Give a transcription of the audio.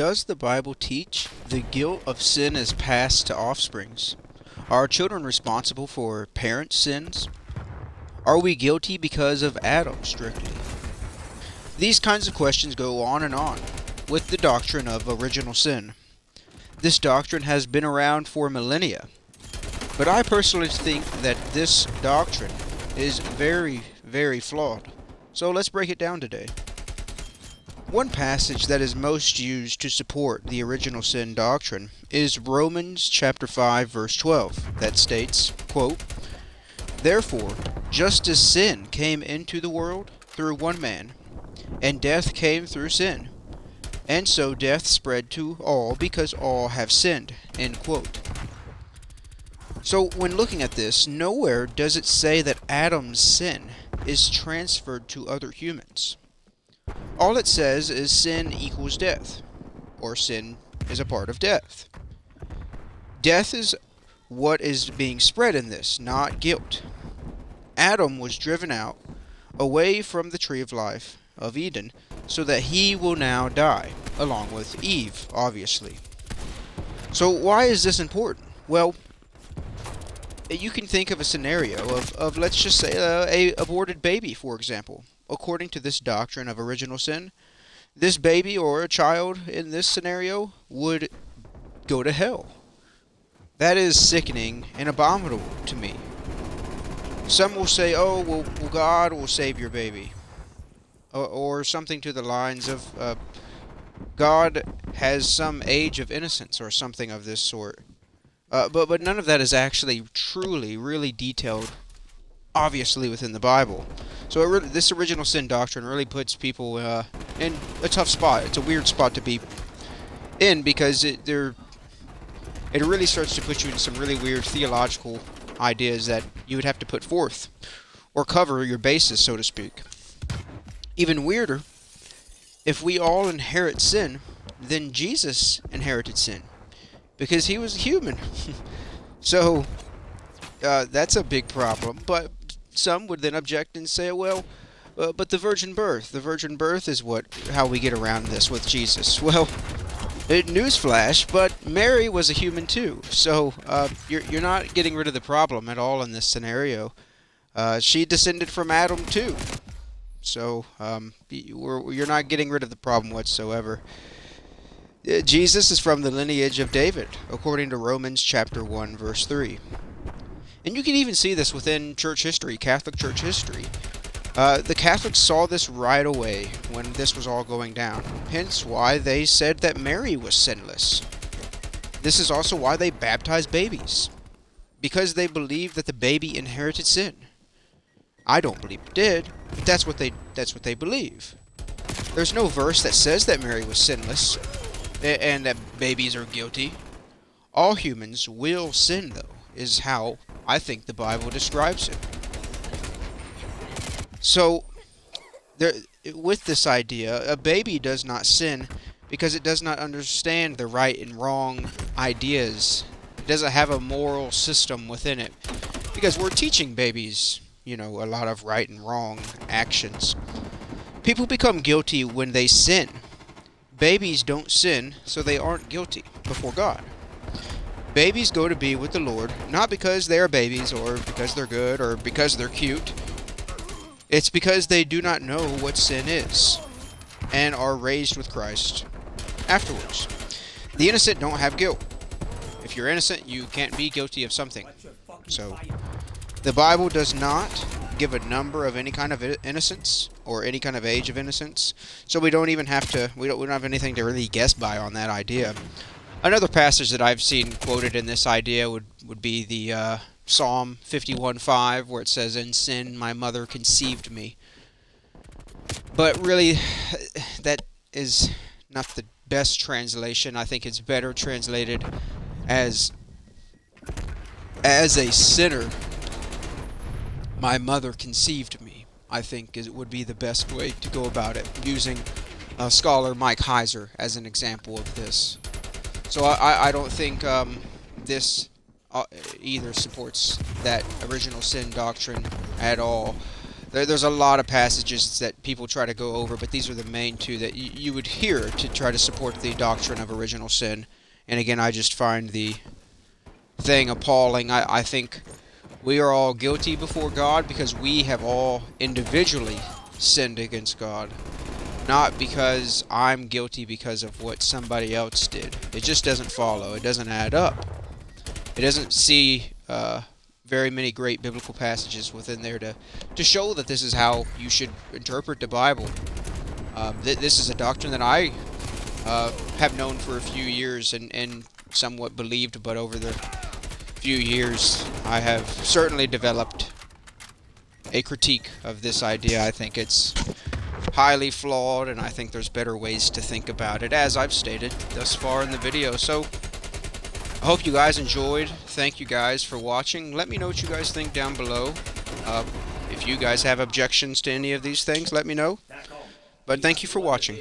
Does the Bible teach the guilt of sin is passed to offsprings? Are children responsible for parents' sins? Are we guilty because of Adam, strictly? These kinds of questions go on with the doctrine of original sin. This doctrine has been around for millennia, but I personally think that this doctrine is very, very flawed. So let's break it down today. One passage that is most used to support the original sin doctrine is Romans chapter 5 verse 12 that states, quote, "Therefore, just as sin came into the world through one man, and death came through sin, and so death spread to all because all have sinned." End quote. So when looking at this, nowhere does it say that Adam's sin is transferred to other humans. All it says is sin equals death, or sin is a part of death. Death is what is being spread in this, not guilt. Adam was driven out, away from the tree of life of Eden, so that he will now die, along with Eve, obviously. So why is this important? Well, you can think of a scenario of let's just say, a aborted baby, for example. According to this doctrine of original sin, this baby or a child in this scenario would go to hell. That is sickening and abominable to me. Some will say, oh, well God will save your baby. Or something to the lines of, God has some age of innocence or something of this sort. But none of that is actually truly, really detailed, obviously, within the Bible. So this original sin doctrine really puts people in a tough spot. It's a weird spot to be in because it really starts to put you in some really weird theological ideas that you would have to put forth or cover your basis, so to speak. Even weirder, if we all inherit sin, then Jesus inherited sin because he was human. So that's a big problem. But some would then object and say, well, but the virgin birth is how we get around this with Jesus. Well, newsflash, but Mary was a human too. So you're not getting rid of the problem at all in this scenario. She descended from Adam too. So you're not getting rid of the problem whatsoever. Jesus is from the lineage of David, according to Romans chapter 1 verse 3. And you can even see this within church history, Catholic church history. The Catholics saw this right away when this was all going down, hence why they said that Mary was sinless. This is also why they baptized babies, because they believed that the baby inherited sin. I don't believe it did, but that's what they believe. There's no verse that says that Mary was sinless and that babies are guilty. All humans will sin, though, is how I think the Bible describes it. So, with this idea, a baby does not sin because it does not understand the right and wrong ideas. It doesn't have a moral system within it. Because we're teaching babies, a lot of right and wrong actions. People become guilty when they sin. Babies don't sin, so they aren't guilty before God. Babies go to be with the Lord, not because they are babies, or because they're good, or because they're cute. It's because they do not know what sin is, and are raised with Christ afterwards. The innocent don't have guilt. If you're innocent, you can't be guilty of something. So, the Bible does not give a number of any kind of innocence, or any kind of age of innocence, so we don't have anything to really guess by on that idea. Another passage that I've seen quoted in this idea would be the Psalm 51:5, where it says, "In sin my mother conceived me." But really, that is not the best translation. I think it's better translated as a sinner, my mother conceived me. I think it would be the best way to go about it, using scholar Mike Heiser as an example of this. So I don't think this either supports that original sin doctrine at all. There's a lot of passages that people try to go over, but these are the main two that you would hear to try to support the doctrine of original sin. And again, I just find the thing appalling. I think we are all guilty before God because we have all individually sinned against God. Not because I'm guilty because of what somebody else did. It just doesn't follow. It doesn't add up. It doesn't see very many great biblical passages within there to show that this is how you should interpret the Bible. This is a doctrine that I have known for a few years and somewhat believed, but over the few years I have certainly developed a critique of this idea. I think it's highly flawed, and I think there's better ways to think about it, as I've stated thus far in the video. So I hope you guys enjoyed. Thank you guys for watching. Let me know what you guys think down below. If you guys have objections to any of these things, let me know. But thank you for watching.